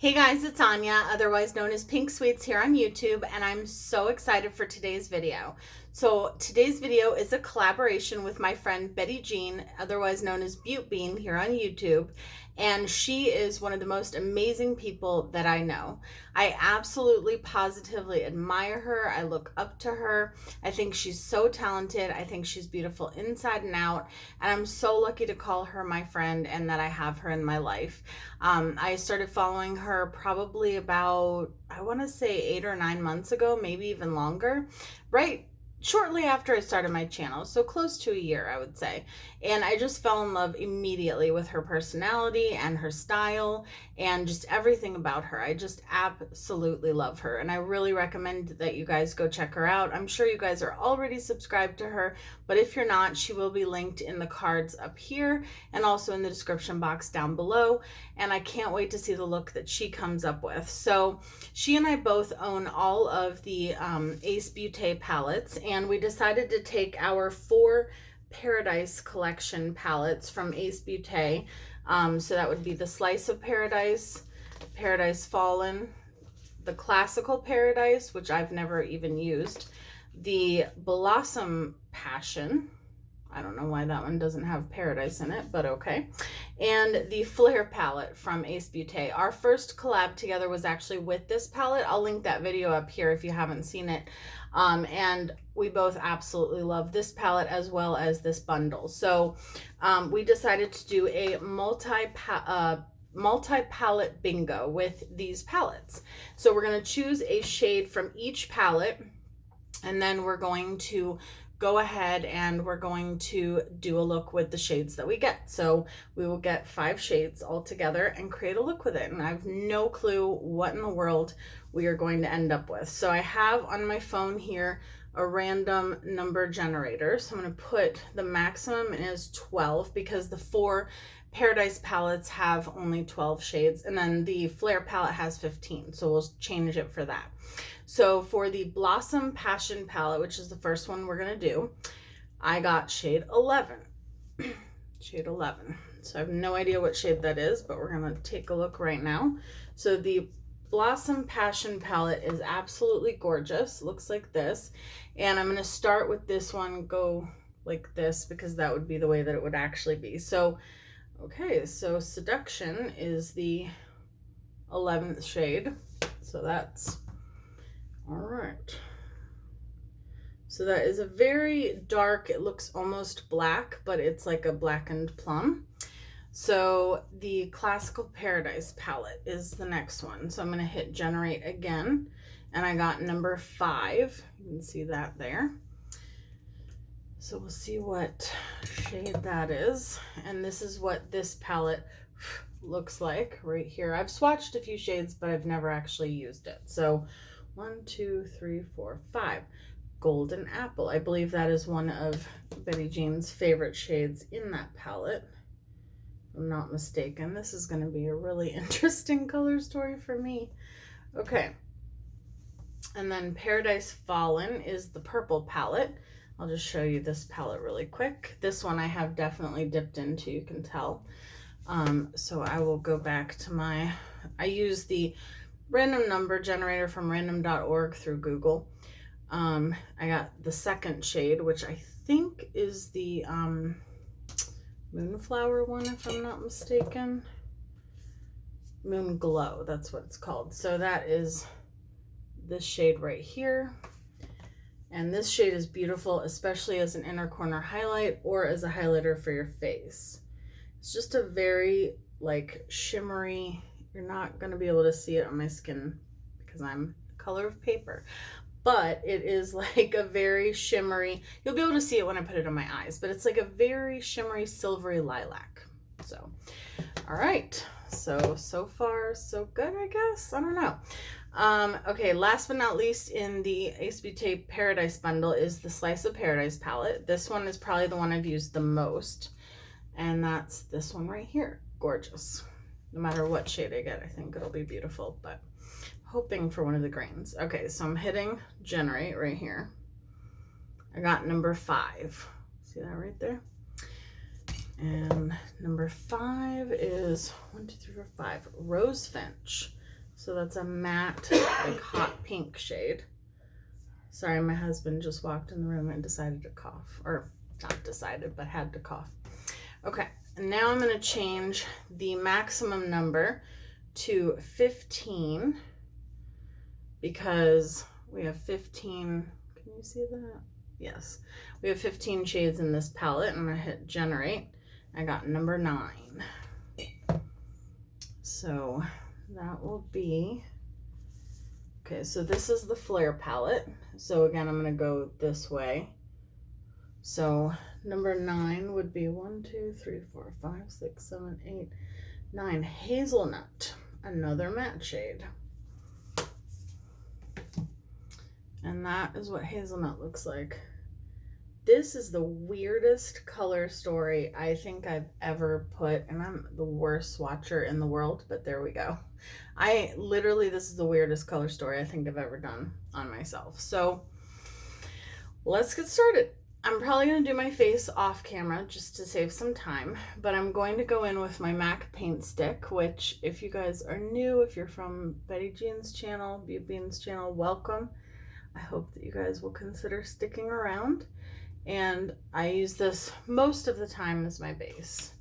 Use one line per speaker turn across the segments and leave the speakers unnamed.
Hey guys, it's Anya, otherwise known as Pink Sweets here on YouTube, and I'm so excited for today's video. So today's video is a collaboration with my friend Betty Jean, otherwise known as Beautbean here on YouTube, and she is one of the most amazing people that I know. I absolutely positively admire her. I look up to her. I think she's so talented. I think she's beautiful inside and out, and I'm so lucky to call her my friend and that I have her in my life. I started following her probably about, I want to say 8 or 9 months ago, maybe even longer, right shortly after I started my channel, so close to a year, I would say. And I just fell in love immediately with her personality and her style and just everything about her. I just absolutely love her, and I really recommend that you guys go check her out. I'm sure you guys are already subscribed to her, but if you're not, she will be linked in the cards up here and also in the description box down below. And I can't wait to see the look that she comes up with. So she and I both own all of the Ace Beauté palettes, and we decided to take our 4 Paradise collection palettes from Ace Beauté. So that would be the Slice of Paradise, Paradise Fallen, the Classical Paradise, which I've never even used, the Blossom Passion. I don't know why that one doesn't have paradise in it, but okay. And the Flare palette from Ace Beauté. Our first collab together was actually with this palette. I'll link that video up here if you haven't seen it. And we both absolutely love this palette as well as this bundle. So we decided to do a multi-palette bingo with these palettes. So we're going to choose a shade from each palette, and then we're going to go ahead and we're going to do a look with the shades that we get. So we will get 5 shades all together and create a look with it. And I have no clue what in the world we are going to end up with. So I have on my phone here a random number generator. So I'm going to put the maximum as 12 because the 4 Paradise palettes have only 12 shades, and then the Flare palette has 15, so we'll change it for that. So for the Blossom Passion palette, which is the first one we're going to do, I got shade 11. Shade 11. So I have no idea what shade that is, but we're going to take a look right now. So the Blossom Passion palette is absolutely gorgeous. Looks like this. And I'm going to start with this one, go like this, because that would be the way that it would actually be. So okay, so Seduction is the 11th shade. So that's all right. So that is a very dark, it looks almost black, but it's like a blackened plum. So the Classical Paradise palette is the next one. So I'm going to hit generate again, and I got number 5. You can see that there. So we'll see what shade that is. And this is what this palette looks like right here. I've swatched a few shades, but I've never actually used it. So 1, 2, 3, 4, 5. Golden Apple. I believe that is one of Betty Jean's favorite shades in that palette, if I'm not mistaken. This is going to be a really interesting color story for me. Okay. And then Paradise Fallen is the purple palette. I'll just show you this palette really quick. This one I have definitely dipped into, you can tell. So I will go back to I use the random number generator from random.org through Google. I got the second shade, which I think is the Moonflower one, if I'm not mistaken. Moon Glow, that's what it's called. So that is this shade right here. And this shade is beautiful, especially as an inner corner highlight or as a highlighter for your face. It's just a very like shimmery, you're not going to be able to see it on my skin because I'm the color of paper, but it is like a very shimmery, you'll be able to see it when I put it on my eyes, but it's like a very shimmery silvery lilac. So, all right. So far, so good, I guess. I don't know. Okay, last but not least in the Ace Beauté Paradise bundle is the Slice of Paradise palette. This one is probably the one I've used the most, and that's this one right here. Gorgeous. No matter what shade I get, I think it'll be beautiful, but hoping for one of the greens. Okay, so I'm hitting generate right here. I got number 5. See that right there? And number 5 is 1, 2, 3, 4, 5. Rose Finch. So that's a matte, like hot pink shade. Sorry, my husband just walked in the room and decided to cough. Or not decided, but had to cough. Okay, and now I'm gonna change the maximum number to 15 because we have 15, can you see that? Yes, we have 15 shades in this palette. I'm gonna hit generate. I got number 9. So that will be, okay, so this is the Flare palette. So again, I'm gonna go this way. So number 9 would be 1, 2, 3, 4, 5, 6, 7, 8, 9. Hazelnut, another matte shade. And that is what hazelnut looks like. This is the weirdest color story I think I've ever put, and I'm the worst swatcher in the world, but there we go. This is the weirdest color story I think I've ever done on myself. So let's get started. I'm probably going to do my face off camera just to save some time, but I'm going to go in with my MAC paint stick, which if you guys are new, if you're from Betty Jean's channel, Beautbean's channel, welcome. I hope that you guys will consider sticking around. And I use this most of the time as my base.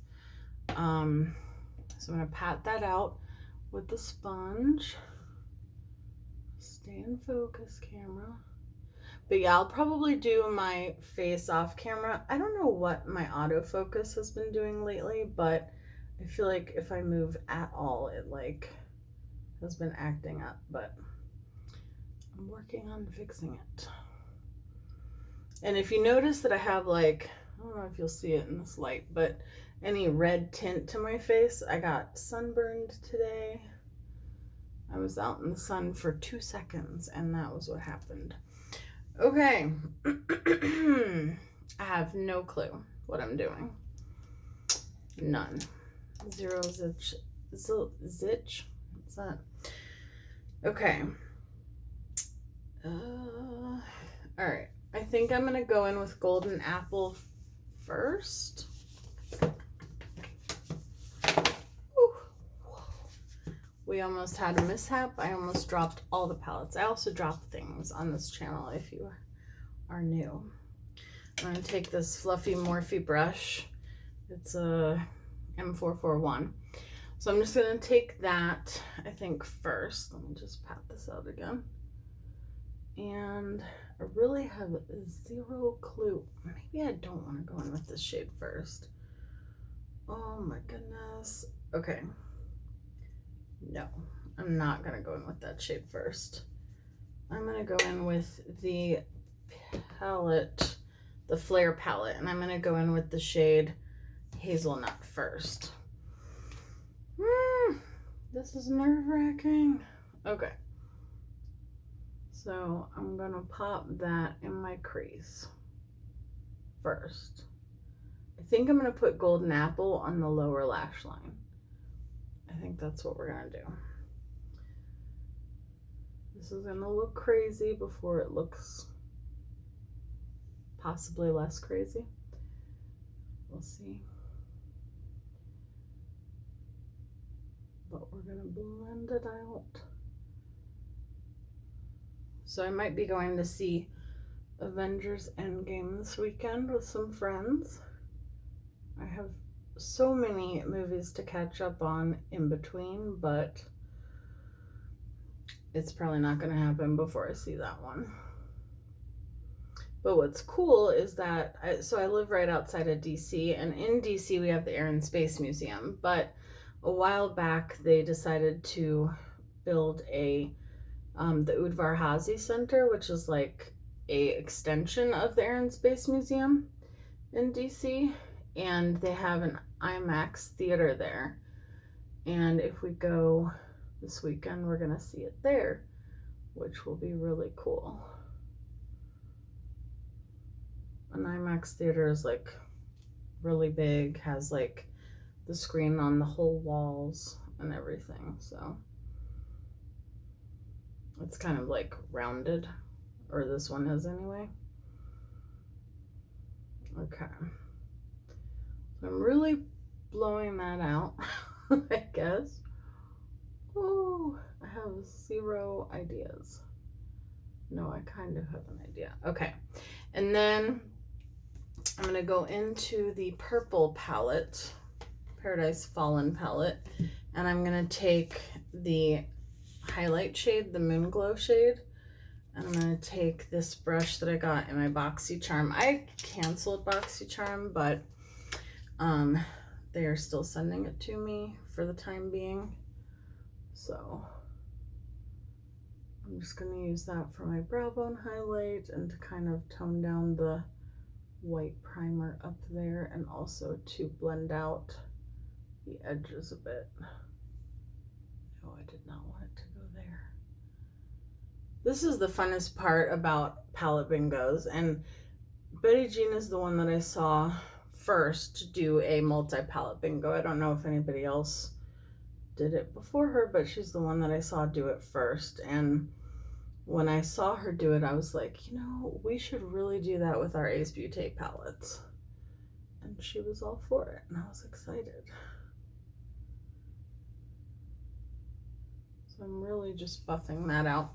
So I'm going to pat that out with the sponge. Stay in focus, camera. But yeah, I'll probably do my face off camera. I don't know what my autofocus has been doing lately, but I feel like if I move at all, it like has been acting up, but I'm working on fixing it. And if you notice that I have like, I don't know if you'll see it in this light, but any red tint to my face, I got sunburned today. I was out in the sun for 2 seconds and that was what happened. Okay, I have no clue what I'm doing. None. Zero zitch. Zitch? What's that? Okay. All right. I think I'm going to go in with Golden Apple first. We almost had a mishap. I almost dropped all the palettes. I also drop things on this channel if you are new. I'm going to take this fluffy Morphe brush. It's a M441. So I'm just going to take that, I think, first. Let me just pat this out again. And I really have zero clue. Maybe I don't want to go in with this shade first. Oh my goodness. Okay. No, I'm not going to go in with that shade first. I'm going to go in with the palette, the Flare palette, and I'm going to go in with the shade Hazelnut first. This is nerve-wracking. Okay. So I'm going to pop that in my crease first. I think I'm going to put Golden Apple on the lower lash line. I think that's what we're going to do. This is going to look crazy before it looks possibly less crazy. We'll see. But we're going to blend it out. So I might be going to see Avengers Endgame this weekend with some friends. I have so many movies to catch up on in between, but it's probably not going to happen before I see that one. But what's cool is that, I live right outside of DC, and in DC we have the Air and Space Museum, but a while back they decided to build the Udvar-Hazy Center, which is like a extension of the Air and Space Museum in DC. And they have an IMAX theater there. And if we go this weekend, we're going to see it there, which will be really cool. An IMAX theater is like really big, has like the screen on the whole walls and everything. So it's kind of like rounded, or this one is anyway. Okay. I'm really blowing that out, I guess. Oh, I have zero ideas. No, I kind of have an idea. Okay. And then I'm going to go into the purple palette, Paradise Fallen palette, and I'm going to take the highlight shade, the Moon Glow shade, and I'm going to take this brush that I got in my BoxyCharm. I canceled BoxyCharm, but they are still sending it to me for the time being. So I'm just going to use that for my brow bone highlight and to kind of tone down the white primer up there, and also to blend out the edges a bit. No, I did not want it to go there. This is the funnest part about palette bingos, and Betty Jean is the one that I saw first do a multi-palette bingo. I don't know if anybody else did it before her, but she's the one that I saw do it first. And when I saw her do it, I was like, you know, we should really do that with our Ace Beautē palettes. And she was all for it, and I was excited. So I'm really just buffing that out.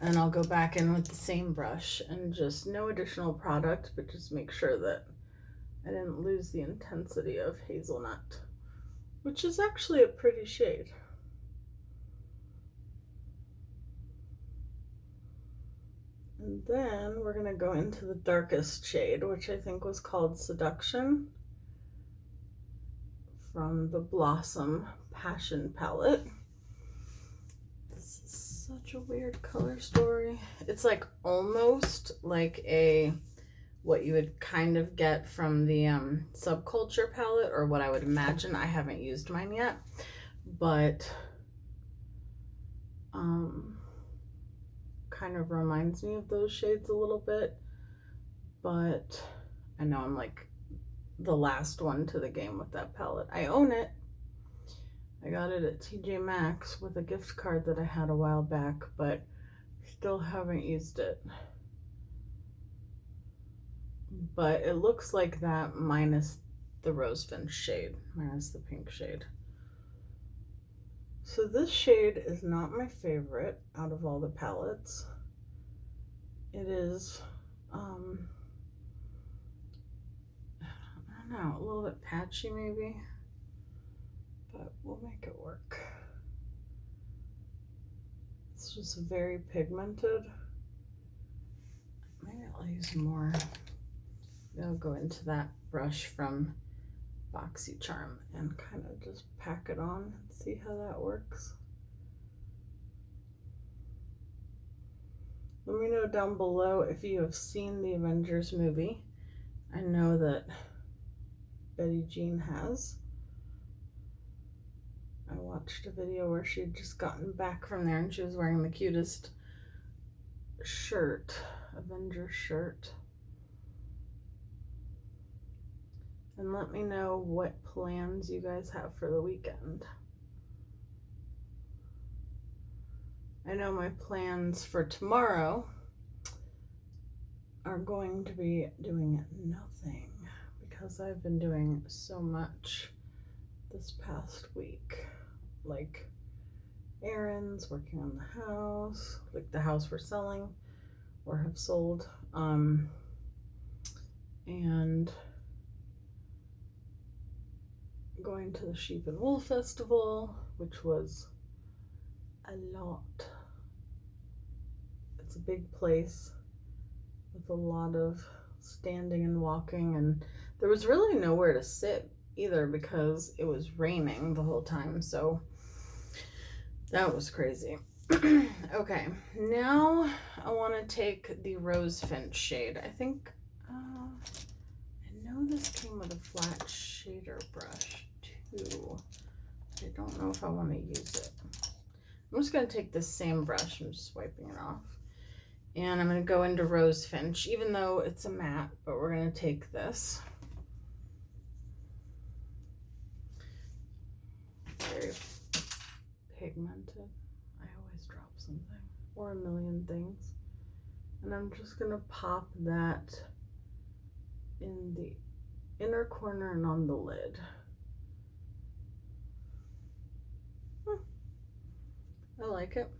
And I'll go back in with the same brush and just no additional product, but just make sure that I didn't lose the intensity of Hazelnut, which is actually a pretty shade. And then we're going to go into the darkest shade, which I think was called Seduction, from the Blossom Passion palette. This is such a weird color story. It's like almost like what you would kind of get from the Subculture palette, or what I would imagine. I haven't used mine yet, but kind of reminds me of those shades a little bit. But I know I'm like the last one to the game with that palette. I own it. I got it at TJ Maxx with a gift card that I had a while back, but still haven't used it. But it looks like that minus the Rose Finch shade, minus the pink shade. So this shade is not my favorite out of all the palettes. It is, I don't know, a little bit patchy maybe, but we'll make it work. It's just very pigmented. Maybe I'll use more. I'll go into that brush from BoxyCharm and kind of just pack it on and see how that works. Let me know down below if you have seen the Avengers movie. I know that Betty Jean has. I watched a video where she had just gotten back from there and she was wearing the cutest shirt, Avengers shirt. And let me know what plans you guys have for the weekend. I know my plans for tomorrow are going to be doing nothing because I've been doing so much this past week. Like errands, working on the house, like the house we're selling or have sold, and going to the Sheep and Wool Festival, which was a lot. It's a big place with a lot of standing and walking, and there was really nowhere to sit either because it was raining the whole time, so that was crazy. Okay, now I want to take the Rose Finch shade. I think I know this came with a flat shader brush too. I don't know if I want to use it. I'm just going to take this same brush. I'm just wiping it off. And I'm going to go into Rose Finch, even though it's a matte, but we're going to take this. Very pigmented. I always drop something or a million things. And I'm just going to pop that in the inner corner and on the lid. I like it.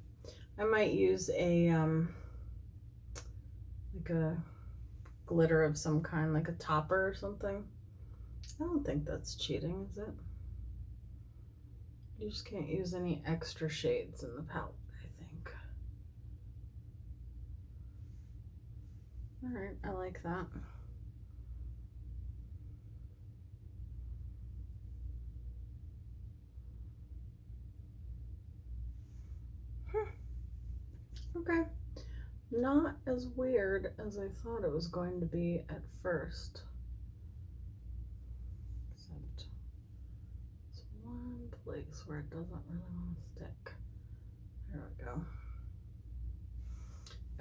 I might use a, like a glitter of some kind, like a topper or something. I don't think that's cheating, is it? You just can't use any extra shades in the palette, I think. All right, I like that. Okay, not as weird as I thought it was going to be at first. Except it's one place where it doesn't really want to stick. There we go.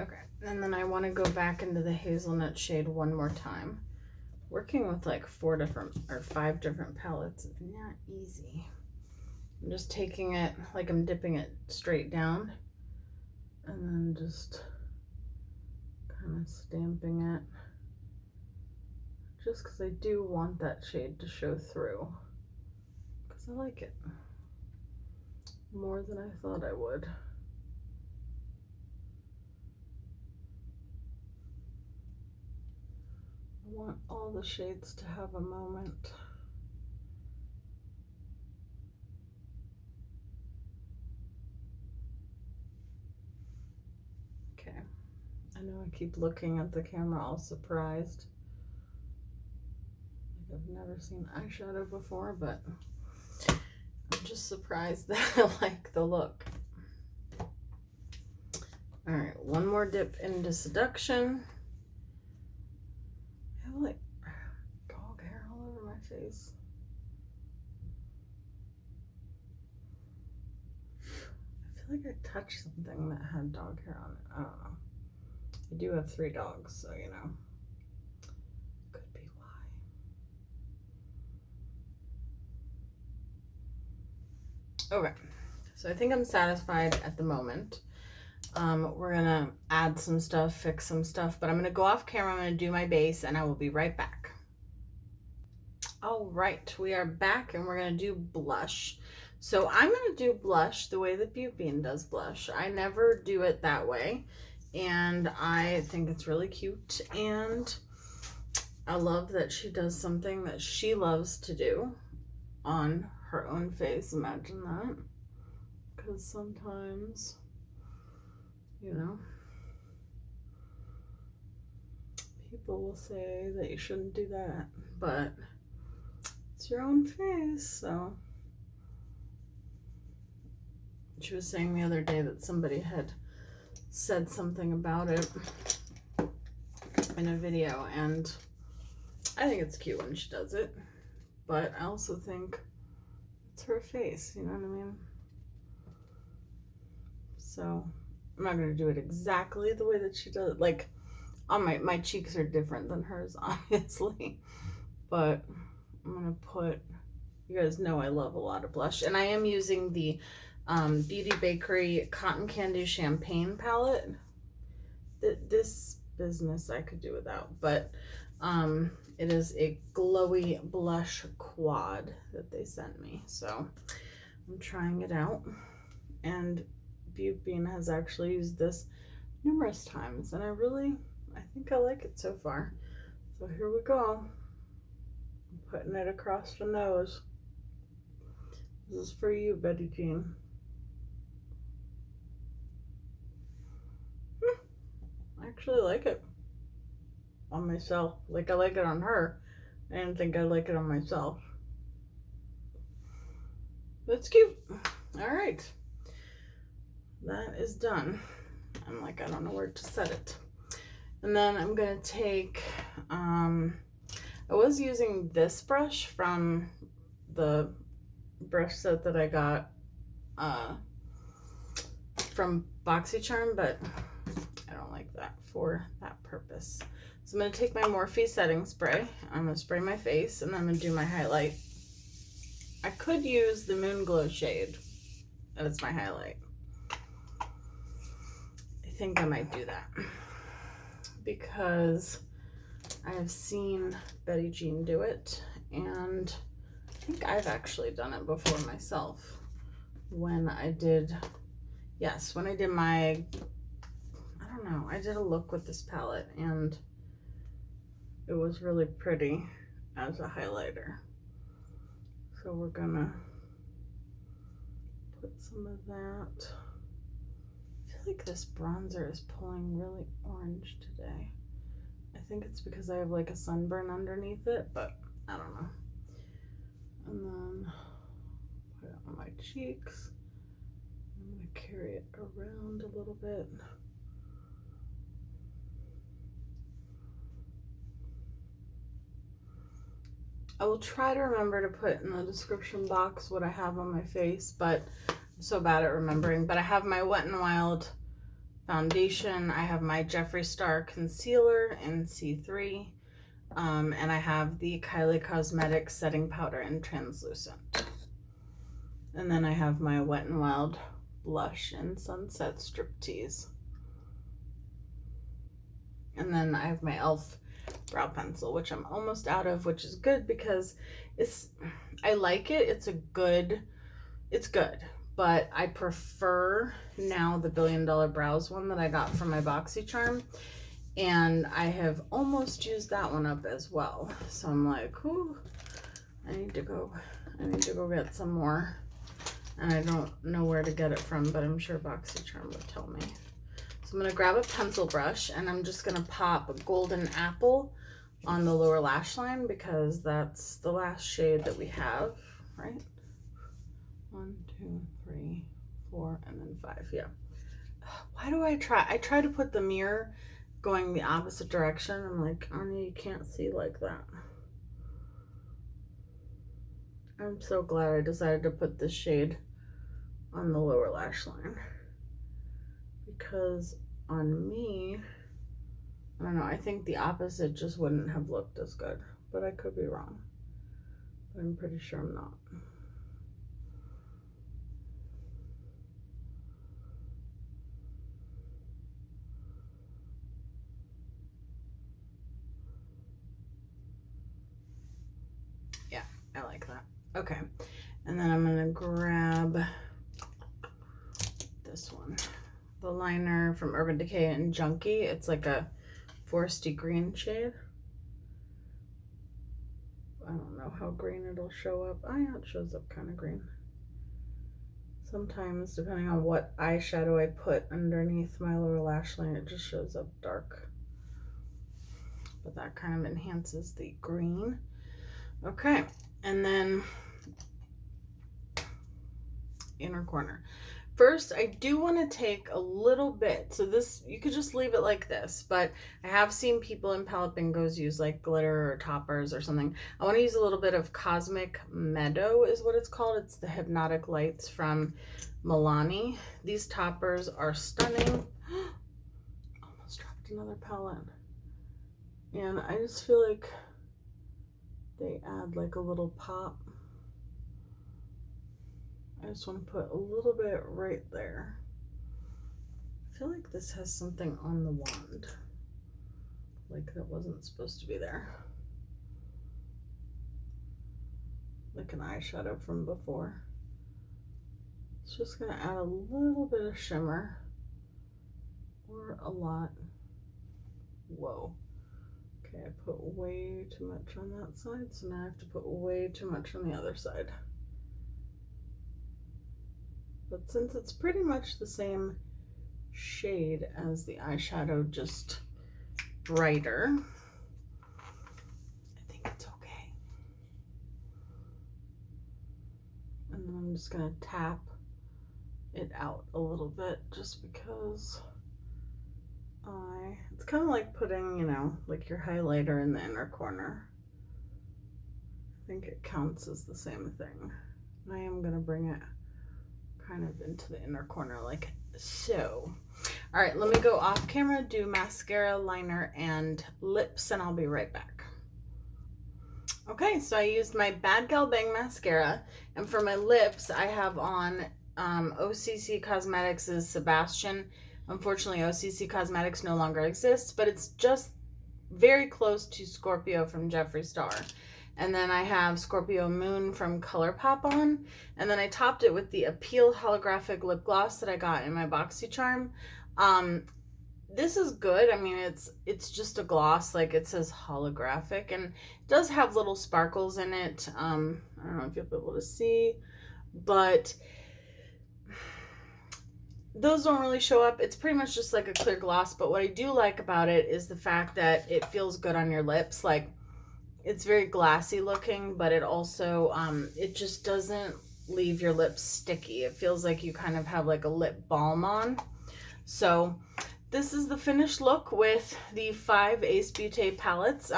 Okay, and then I want to go back into the hazelnut shade one more time. Working with like 5 different palettes is not easy. I'm just taking it, like I'm dipping it straight down and then just kind of stamping it, just because I do want that shade to show through, because I like it more than I thought I would. I want all the shades to have a moment. Okay, I know I keep looking at the camera all surprised. Like I've never seen eyeshadow before, but I'm just surprised that I like the look. All right, one more dip into Seduction. I have like dog hair all over my face. I feel like I touched something that had dog hair on it. I don't know. I do have 3 dogs, so you know. Could be why. Okay, so I think I'm satisfied at the moment. We're gonna add some stuff, fix some stuff, but I'm gonna go off camera, I'm gonna do my base, and I will be right back. All right, we are back and we're gonna do blush. So I'm gonna do blush the way that Beautbean does blush. I never do it that way, and I think it's really cute, and I love that she does something that she loves to do on her own face. Imagine that, because sometimes, you know, people will say that you shouldn't do that, but it's your own face. So she was saying the other day that somebody had said something about it in a video, and I think it's cute when she does it, but I also think it's her face, you know what I mean? So I'm not going to do it exactly the way that she does it. Like, on my cheeks are different than hers, obviously, but I'm going to put, you guys know I love a lot of blush, and I am using the Beauty Bakery Cotton Candy Champagne palette. This business I could do without, but it is a glowy blush quad that they sent me, so I'm trying it out, and Beautbean has actually used this numerous times, and I think I like it so far. So here we go. I'm putting it across the nose. This is for you, Betty Jean. I actually like it on myself. Like, I like it on her. I didn't think I like it on myself. That's cute. All right. That is done. I'm like, I don't know where to set it. And then I'm going to take, I was using this brush from the brush set that I got from BoxyCharm, but I don't like that for that purpose. So I'm going to take my Morphe setting spray. I'm going to spray my face, and then I'm going to do my highlight. I could use the Moon Glow shade, and it's my highlight. I think I might do that because I have seen Betty Jean do it, and I think I've actually done it before myself when I did Yes, when I did my, I don't know, I did a look with this palette and it was really pretty as a highlighter. So we're gonna put some of that. I feel like this bronzer is pulling really orange today. I think it's because I have like a sunburn underneath it, but I don't know. And then put it on my cheeks. I'm gonna carry it around a little bit. I will try to remember to put in the description box what I have on my face, but I'm so bad at remembering. But I have my Wet n Wild foundation, I have my Jeffree Star concealer in C3, and I have the Kylie Cosmetics setting powder in translucent. And then I have my Wet n Wild blush in Sunset Striptease. And then I have my e.l.f. brow pencil, which I'm almost out of, which is good because I like it. It's good, but I prefer now the $1 Billion Brows one that I got from my BoxyCharm, and I have almost used that one up as well. So I'm like, ooh, I need to go get some more, and I don't know where to get it from, but I'm sure BoxyCharm would tell me. So I'm gonna grab a pencil brush and I'm just gonna pop Golden Apple on the lower lash line because that's the last shade that we have, right? 1, 2, 3, 4, and then 5, yeah. Why do I try to put the mirror going the opposite direction. I'm like, Anya, you can't see like that. I'm so glad I decided to put this shade on the lower lash line, because on me, I don't know, I think the opposite just wouldn't have looked as good, but I could be wrong. But I'm pretty sure I'm not. Yeah, I like that. Okay, and then I'm gonna grab this one, the liner from Urban Decay in Junkie. It's like a foresty green shade. I don't know how green it'll show up. Yeah, it shows up kind of green. Sometimes, depending on what eyeshadow I put underneath my lower lash line, it just shows up dark. But that kind of enhances the green. Okay, and then inner corner. First, I do want to take a little bit. So this, you could just leave it like this, but I have seen people in palette bingos use like glitter or toppers or something. I want to use a little bit of Cosmic Meadow is what it's called. It's the Hypnotic Lights from Milani. These toppers are stunning. Almost dropped another palette. And I just feel like they add like a little pop. I just want to put a little bit right there. I feel like this has something on the wand, like that wasn't supposed to be there. Like an eyeshadow from before. It's just gonna add a little bit of shimmer, or a lot. Whoa. Okay, I put way too much on that side, so now I have to put way too much on the other side. But since it's pretty much the same shade as the eyeshadow, just brighter, I think it's okay. And then I'm just gonna tap it out a little bit, just because it's kind of like putting, you know, like your highlighter in the inner corner. I think it counts as the same thing. And I am gonna bring it kind of into the inner corner like so. All right, let me go off camera, do mascara, liner, and lips, and I'll be right back. Okay, so I used my Bad Gal Bang mascara, and for my lips, I have on OCC Cosmetics' Sebastian. Unfortunately, OCC Cosmetics no longer exists, but it's just very close to Scorpio from Jeffree Star. And then I have Scorpio Moon from ColourPop on. And then I topped it with the Appeal Holographic Lip Gloss that I got in my BoxyCharm. This is good. I mean, it's just a gloss, like it says holographic, and it does have little sparkles in it. I don't know if you'll be able to see, but those don't really show up. It's pretty much just like a clear gloss, but what I do like about it is the fact that it feels good on your lips. Like, it's very glassy looking, but it also, it just doesn't leave your lips sticky. It feels like you kind of have like a lip balm on. So this is the finished look with the 5 Ace Beauté palettes.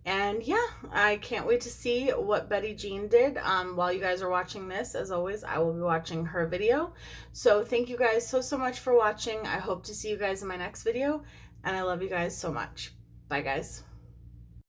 And yeah, I can't wait to see what Betty Jean did. While you guys are watching this, as always, I will be watching her video. So thank you guys so much for watching. I hope to see you guys in my next video, and I love you guys so much. Bye, guys.